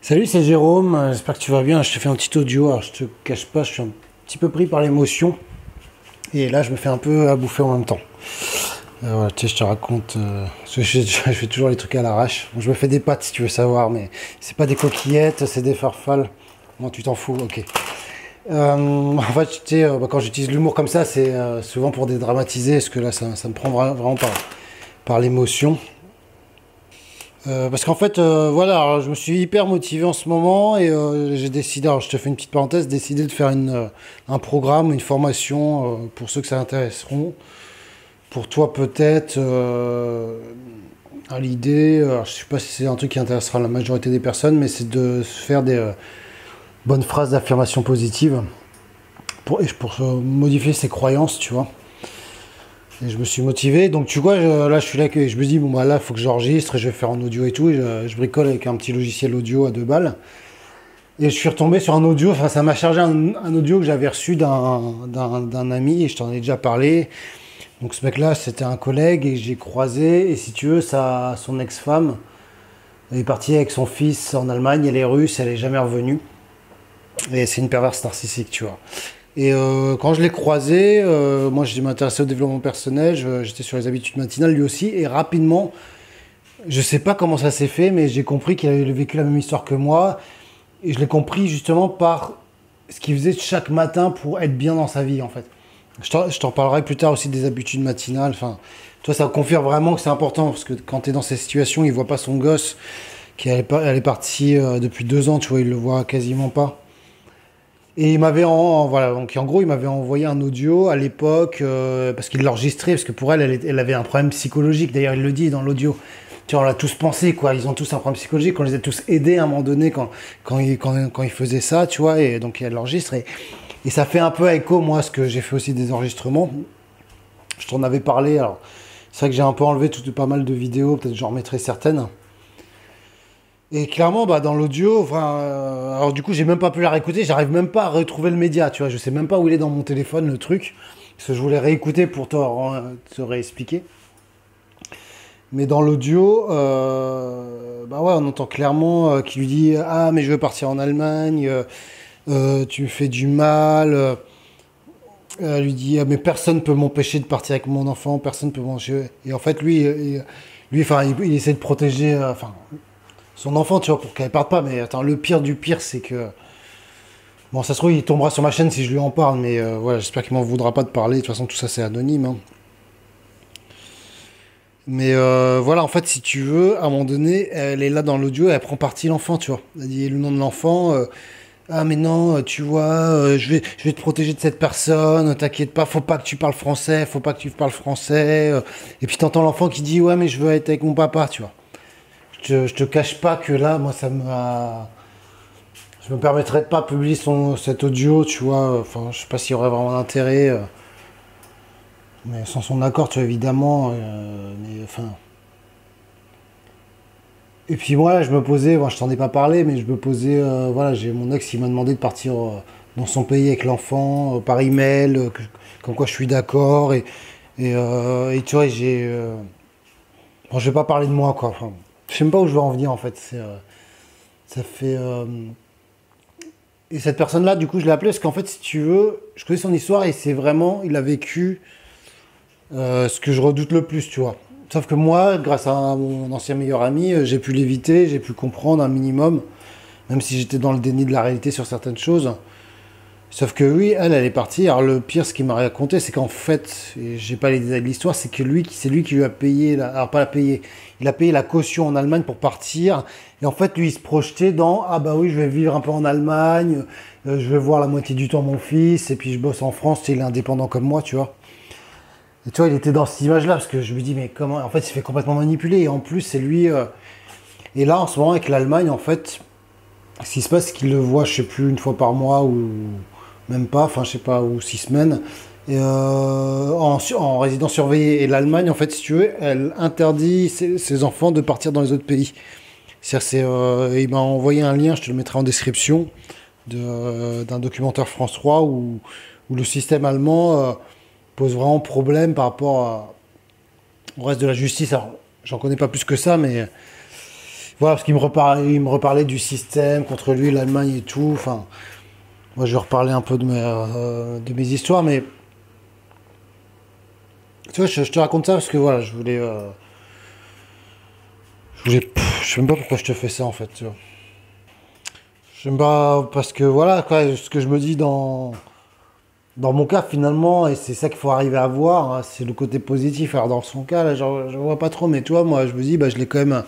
Salut, c'est Jérôme, j'espère que tu vas bien. Je te fais un petit audio. Alors, je te cache pas, je suis un petit peu pris par l'émotion. Et là, je me fais un peu à bouffer en même temps. Voilà, tu sais, je te raconte. Parce que je fais toujours les trucs à l'arrache. Bon, je me fais des pâtes si tu veux savoir, mais c'est pas des coquillettes, c'est des farfales. Bon, tu t'en fous, ok. En fait, tu sais, quand j'utilise l'humour comme ça, c'est souvent pour dédramatiser, parce que là, ça me prend vraiment par l'émotion. Parce qu'en fait, voilà, alors, je me suis hyper motivé en ce moment et j'ai décidé, alors je te fais une petite parenthèse, décidé de faire un programme, une formation pour ceux que ça intéresseront. Pour toi peut-être, à l'idée, alors, je sais pas si c'est un truc qui intéressera la majorité des personnes, mais c'est de faire des bonnes phrases d'affirmation positive pour modifier ses croyances, tu vois. Et je me suis motivé, donc tu vois, là je suis là, je me dis, bon bah là il faut que j'enregistre, et je vais faire en audio et tout, et je bricole avec un petit logiciel audio à 2 balles. Et je suis retombé sur un audio, enfin ça m'a chargé un audio que j'avais reçu d'un ami, et je t'en ai déjà parlé. Donc ce mec-là, c'était un collègue, et j'ai croisé, et si tu veux, son ex-femme, elle est partie avec son fils en Allemagne, elle est russe, elle est jamais revenue. Et c'est une perverse narcissique, tu vois. Et quand je l'ai croisé, moi je m'intéressais au développement personnel, j'étais sur les habitudes matinales lui aussi, et rapidement, je sais pas comment ça s'est fait, mais j'ai compris qu'il avait vécu la même histoire que moi, et je l'ai compris justement par ce qu'il faisait chaque matin pour être bien dans sa vie en fait. Je t'en parlerai plus tard aussi des habitudes matinales, enfin, toi ça confirme vraiment que c'est important, parce que quand tu es dans ces situations, il voit pas son gosse, elle est partie depuis 2 ans, tu vois, il le voit quasiment pas. Et il m'avait voilà, donc en gros il m'avait envoyé un audio à l'époque parce qu'il l'enregistrait, parce que pour elle avait un problème psychologique. D'ailleurs il le dit dans l'audio. Tu vois, on l'a tous pensé, quoi. Ils ont tous un problème psychologique. On les a tous aidés à un moment donné quand ils faisaient ça, tu vois. Et donc elle l'enregistre et ça fait un peu écho, moi, ce que j'ai fait aussi des enregistrements. Je t'en avais parlé. Alors c'est vrai que j'ai un peu enlevé pas mal de vidéos. Peut-être j'en remettrai certaines. Et clairement, bah, dans l'audio, enfin, alors du coup, j'ai même pas pu la réécouter, j'arrive même pas à retrouver le média, tu vois, je sais même pas où il est dans mon téléphone, le truc, parce que je voulais réécouter pour te réexpliquer. Mais dans l'audio, bah ouais, on entend clairement qu'il lui dit ah, mais je veux partir en Allemagne, tu me fais du mal. Elle lui dit ah, mais personne peut m'empêcher de partir avec mon enfant, personne peut m'empêcher. Et en fait, lui, enfin, il essaie de protéger, enfin, son enfant, tu vois, pour qu'elle parte pas. Mais attends, le pire du pire, c'est que. Bon, ça se trouve, il tombera sur ma chaîne si je lui en parle, mais voilà, j'espère qu'il m'en voudra pas de parler. De toute façon, tout ça, c'est anonyme, hein. Mais voilà, en fait, si tu veux, à un moment donné, elle est là dans l'audio et elle prend parti l'enfant, tu vois. Elle dit le nom de l'enfant. Ah, mais non, tu vois, je vais te protéger de cette personne, t'inquiète pas, faut pas que tu parles français, faut pas que tu parles français. Et puis t'entends l'enfant qui dit, ouais, mais je veux être avec mon papa, tu vois. Je te cache pas que là, moi, ça m'a. Je me permettrais de pas publier cet audio, tu vois. Enfin, je sais pas s'il y aurait vraiment d'intérêt. Mais sans son accord, tu vois, évidemment. Mais enfin. Et puis moi, je me posais, bon, je t'en ai pas parlé, mais je me posais, voilà, j'ai mon ex, il m'a demandé de partir dans son pays avec l'enfant, par email, comme quoi je suis d'accord. Et tu vois, bon, je vais pas parler de moi, quoi. Enfin, je sais même pas où je veux en venir, en fait. Ça fait. Et cette personne-là, du coup, je l'ai appelée parce qu'en fait, si tu veux, je connais son histoire et c'est vraiment, il a vécu ce que je redoute le plus, tu vois. Sauf que moi, grâce à mon ancien meilleur ami, j'ai pu l'éviter, j'ai pu comprendre un minimum, même si j'étais dans le déni de la réalité sur certaines choses. Sauf que oui, elle est partie. Alors le pire, ce qu'il m'a raconté, c'est qu'en fait, et j'ai pas les détails de l'histoire, c'est lui qui lui a payé, alors pas la payer, il a payé la caution en Allemagne pour partir. Et en fait, lui, il se projetait dans, ah bah oui, je vais vivre un peu en Allemagne, je vais voir la moitié du temps mon fils, et puis je bosse en France, il est indépendant comme moi, tu vois. Et tu vois, il était dans cette image-là, parce que je me dis, mais comment, en fait, il s'est fait complètement manipuler. Et en plus, c'est lui. Et là, en ce moment, avec l'Allemagne, en fait, ce qui se passe, c'est qu'il le voit, je sais plus, une fois par mois ou même pas, enfin je sais pas, ou 6 semaines, et, en résidence surveillée. Et l'Allemagne, en fait, si tu veux, elle interdit ses enfants de partir dans les autres pays. Il m'a envoyé un lien, je te le mettrai en description, d'un documentaire France 3 où le système allemand pose vraiment problème par rapport au reste de la justice. Alors, j'en connais pas plus que ça, Voilà, parce il me reparlait du système contre lui, l'Allemagne et tout. Enfin, moi, je vais reparler un peu de mes histoires, mais tu vois, je te raconte ça parce que voilà, je sais même pas pourquoi je te fais ça en fait. Tu vois. Je sais même pas parce que voilà, quoi, ce que je me dis dans mon cas finalement, et c'est ça qu'il faut arriver à voir, hein, c'est le côté positif. Alors dans son cas, là, je vois pas trop, mais toi, moi, je me dis, bah, je l'ai quand même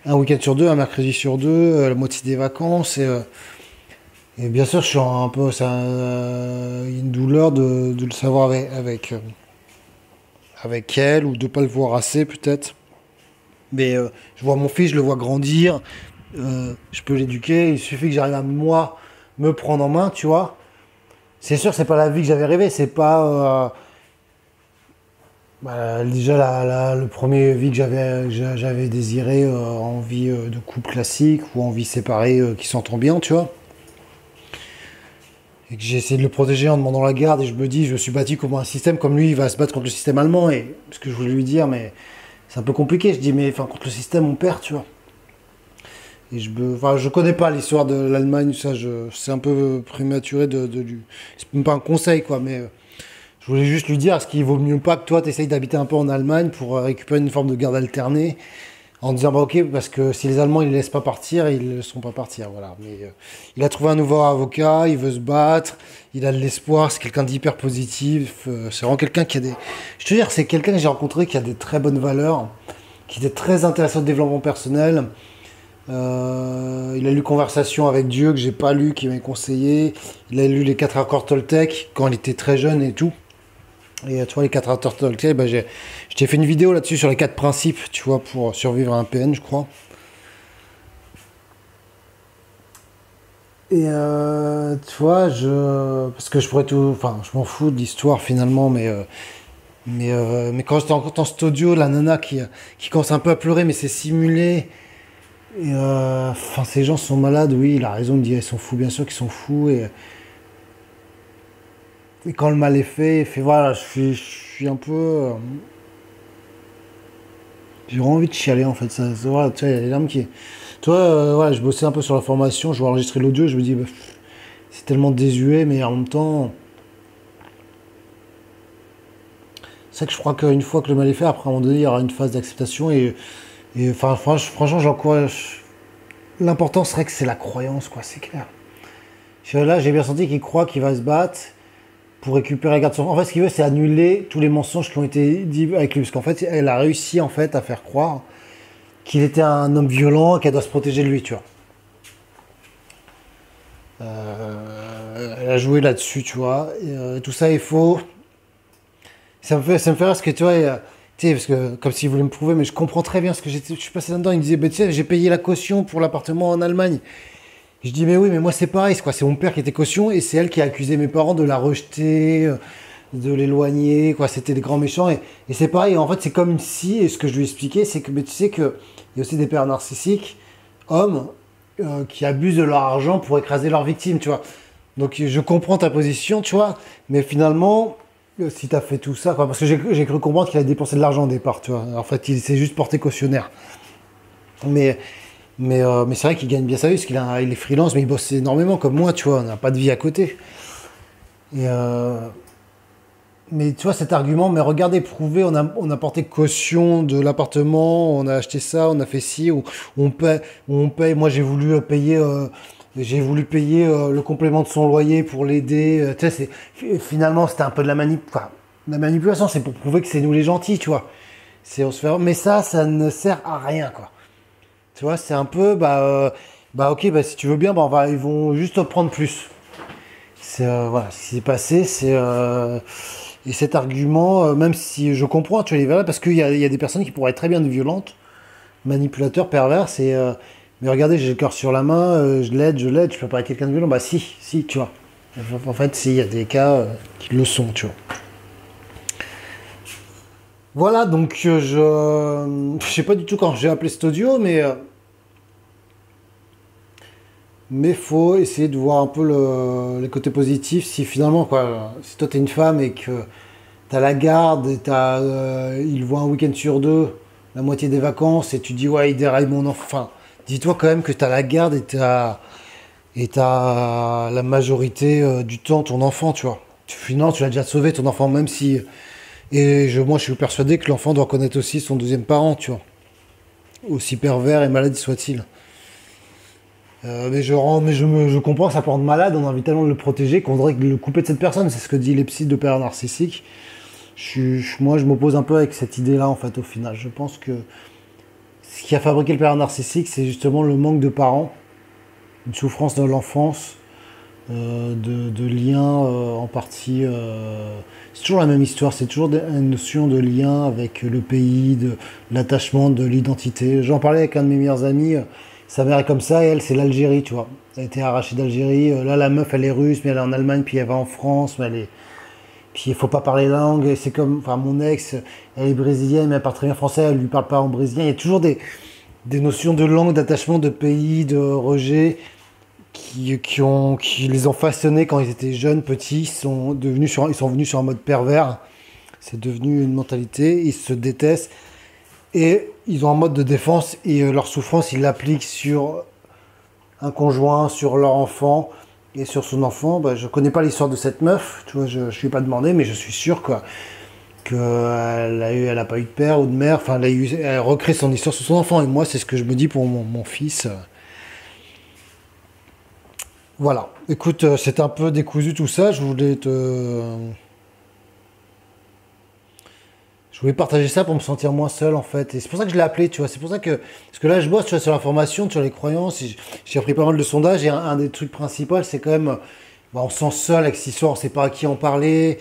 un week-end sur deux, un mercredi sur deux, la moitié des vacances, et bien sûr, je suis un peu, c'est une douleur de le savoir avec elle ou de pas le voir assez peut-être. Mais je vois mon fils, je le vois grandir, je peux l'éduquer, il suffit que j'arrive à moi me prendre en main, tu vois. C'est sûr, c'est pas la vie que j'avais rêvé, c'est pas déjà le premier vie que j'avais désiré en vie de couple classique ou en vie séparée qui s'entend bien, tu vois. Et que j'ai essayé de le protéger en demandant la garde et je me dis, je me suis bâti comme un système, comme lui, il va se battre contre le système allemand et ce que je voulais lui dire, mais c'est un peu compliqué. Je dis, mais enfin, contre le système, on perd, tu vois. Et je connais pas l'histoire de l'Allemagne, ça, c'est un peu prématuré de lui. C'est même pas un conseil, quoi, mais je voulais juste lui dire, est-ce qu'il vaut mieux pas que toi, tu essayes d'habiter un peu en Allemagne pour récupérer une forme de garde alternée, en disant, bah ok, parce que si les Allemands, ils ne laissent pas partir, ils ne laisseront pas partir, voilà. Mais il a trouvé un nouveau avocat, il veut se battre, il a de l'espoir, c'est quelqu'un d'hyper positif, c'est vraiment quelqu'un qui a des... Je te veux dire, c'est quelqu'un que j'ai rencontré qui a des très bonnes valeurs, qui était très intéressant de développement personnel. Il a lu Conversation avec Dieu, que j'ai pas lu, qui m'a conseillé. Il a lu les 4 accords Toltec quand il était très jeune et tout. Et tu vois, les 4 accords Toltec, bah, je t'ai fait une vidéo là-dessus sur les 4 principes, tu vois, pour survivre à un PN, je crois. Et tu vois, parce que je pourrais tout. Enfin, je m'en fous de l'histoire finalement, mais quand j'étais encore dans cet audio, la nana qui commence un peu à pleurer, mais c'est simulé. Et enfin, ces gens sont malades, oui, il a raison de dire, ils sont fous, bien sûr qu'ils sont fous. Et quand le mal est fait, il fait voilà, je suis un peu. J'ai vraiment envie de chialer en fait. Voilà, tu vois, il y a les larmes qui. Toi, voilà, je bossais un peu sur la formation, je vais enregistrer l'audio, je me dis, bah, c'est tellement désuet, mais en même temps. C'est vrai que je crois qu'une fois que le mal est fait, après à un moment donné, il y aura une phase d'acceptation. Et enfin, franchement, j'encourage. L'important serait que c'est la croyance, quoi, c'est clair. Là, j'ai bien senti qu'il croit qu'il va se battre pour récupérer la garde de son... En fait, ce qu'il veut, c'est annuler tous les mensonges qui ont été dits avec lui. Parce qu'en fait, elle a réussi en fait à faire croire qu'il était un homme violent et qu'elle doit se protéger de lui, tu vois. Elle a joué là-dessus, tu vois. Et, tout ça est faux. Ça me fait rire parce que, tu vois, tu sais, parce que comme s'il voulait me prouver, mais je comprends très bien ce que je suis passé là-dedans. Il me disait, bah, tu sais, j'ai payé la caution pour l'appartement en Allemagne. Je dis, mais oui, mais moi c'est pareil, quoi. C'est mon père qui était caution et c'est elle qui a accusé mes parents de la rejeter, de l'éloigner, quoi. C'était des grands méchants et c'est pareil. En fait, c'est comme si, et ce que je lui expliquais, c'est que mais tu sais qu'il y a aussi des pères narcissiques, hommes, qui abusent de leur argent pour écraser leurs victimes, tu vois. Donc je comprends ta position, tu vois, mais finalement, si tu as fait tout ça, quoi, parce que j'ai cru comprendre qu'il a dépensé de l'argent au départ, tu vois. En fait, il s'est juste porté cautionnaire. Mais. Mais c'est vrai qu'il gagne bien sa vie, parce il est freelance, mais il bosse énormément, comme moi, tu vois, on n'a pas de vie à côté. Et mais tu vois, cet argument, mais regardez, prouvé, on a porté caution de l'appartement, on a acheté ça, on a fait ci, on paye. Moi, j'ai voulu payer le complément de son loyer pour l'aider. Tu sais, finalement, c'était un peu de la manipulation, c'est pour prouver que c'est nous les gentils, tu vois. Mais ça ne sert à rien, quoi. Tu vois, c'est un peu, ok, bah, si tu veux bien, ils vont juste prendre plus. Voilà, ce qui s'est passé, et cet argument, même si je comprends, tu vois, il est valable, parce qu'il y a des personnes qui pourraient être très bien violentes, manipulateurs, perverses, mais regardez, j'ai le cœur sur la main, je l'aide, je peux pas être quelqu'un de violent, bah si, tu vois. En fait, si, il y a des cas qui le sont, tu vois. Voilà, donc je sais pas du tout quand j'ai appelé cet audio, mais faut essayer de voir un peu les côtés positifs. Si finalement, quoi, si toi t'es une femme et que t'as la garde et il voit un week-end sur deux, la moitié des vacances, et tu dis ouais, il déraille mon enfant. Enfin, dis-toi quand même que tu as la garde et t'as la majorité du temps ton enfant, tu vois. Finalement, tu l'as déjà sauvé ton enfant, même si. Moi, je suis persuadé que l'enfant doit connaître aussi son deuxième parent, tu vois. Aussi pervers et maladie soit-il. Je comprends que ça peut rendre malade, on a envie tellement de le protéger qu'on voudrait le couper de cette personne. C'est ce que dit les psys de père narcissique. Moi, je m'oppose un peu avec cette idée-là, en fait, au final. Je pense que ce qui a fabriqué le père narcissique, c'est justement le manque de parents, une souffrance de l'enfance, de liens en partie. C'est toujours la même histoire, c'est toujours une notion de lien avec le pays, de l'attachement, de l'identité. J'en parlais avec un de mes meilleurs amis, sa mère est comme ça et elle, c'est l'Algérie, tu vois. Elle a été arrachée d'Algérie. Là, la meuf, elle est russe, mais elle est en Allemagne, puis elle va en France, mais elle est. Puis il faut pas parler la langue, et c'est comme, enfin mon ex, elle est brésilienne, mais elle parle très bien français, elle lui parle pas en brésilien. Il y a toujours des notions de langue, d'attachement, de pays, de rejet, qui les ont façonnés quand ils étaient jeunes, petits, ils sont venus sur un mode pervers. C'est devenu une mentalité, ils se détestent et ils ont un mode de défense et leur souffrance, ils l'appliquent sur un conjoint, sur leur enfant et sur son enfant. Bah, je connais pas l'histoire de cette meuf, tu vois, je ne lui ai pas demandé, mais je suis sûr quoi, elle a pas eu de père ou de mère, enfin elle recrée son histoire sur son enfant et moi c'est ce que je me dis pour mon fils. Voilà, écoute, c'est un peu décousu tout ça, je voulais partager ça pour me sentir moins seul en fait, et c'est pour ça que je l'ai appelé, tu vois, c'est pour ça que, parce que là je bosse tu vois, sur l'information, sur les croyances, et j'ai appris pas mal de sondages, et un des trucs principaux c'est quand même, bah, on se sent seul avec cette histoire, on sait pas à qui en parler,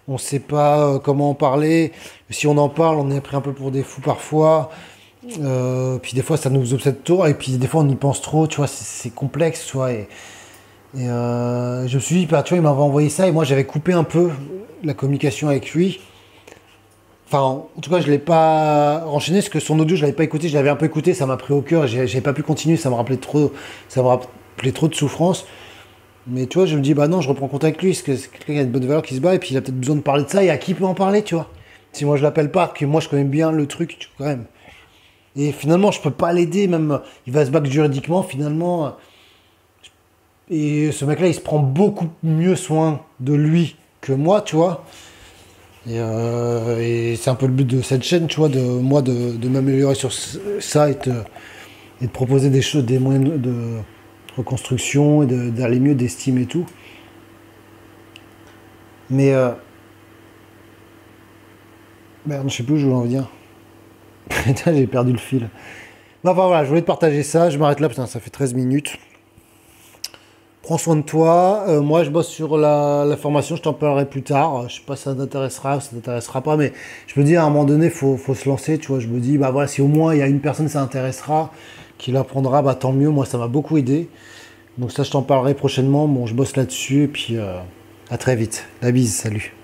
on sait pas comment en parler, si on en parle on est pris un peu pour des fous parfois, puis des fois ça nous obsède trop, et puis des fois on y pense trop, tu vois, c'est complexe, tu vois, je me suis dit, bah, tu vois, il m'avait envoyé ça et moi j'avais coupé un peu la communication avec lui. Enfin, en tout cas, je l'ai pas enchaîné parce que son audio, je l'avais pas écouté, je l'avais un peu écouté, ça m'a pris au cœur, j'avais pas pu continuer, ça me rappelait trop de souffrance. Mais tu vois, je me dis, bah non, je reprends contact avec lui, parce que c'est quelqu'un qui a de bonnes valeurs qui se bat et puis il a peut-être besoin de parler de ça et à qui peut en parler, tu vois. Si moi je l'appelle pas, que moi je connais bien le truc, tu vois, quand même. Et finalement, je peux pas l'aider, même il va se battre juridiquement, finalement. Et ce mec-là, il se prend beaucoup mieux soin de lui que moi, tu vois. Et c'est un peu le but de cette chaîne, tu vois, de m'améliorer sur ça et de proposer des choses, des moyens de reconstruction et d'aller mieux, d'estime et tout. Mais merde, je sais plus où je voulais en venir. Putain, j'ai perdu le fil. Bon, enfin voilà, je voulais te partager ça. Je m'arrête là, putain, ça fait 13 minutes. Prends soin de toi. Moi, je bosse sur la formation. Je t'en parlerai plus tard. Je sais pas si ça t'intéressera ou si ça t'intéressera pas. Mais je me dis, à un moment donné, faut se lancer. Tu vois, je me dis, bah voilà, si au moins il y a une personne ça intéressera, qui l'apprendra, bah tant mieux. Moi, ça m'a beaucoup aidé. Donc ça, je t'en parlerai prochainement. Bon, je bosse là-dessus. Et puis, à très vite. La bise, salut.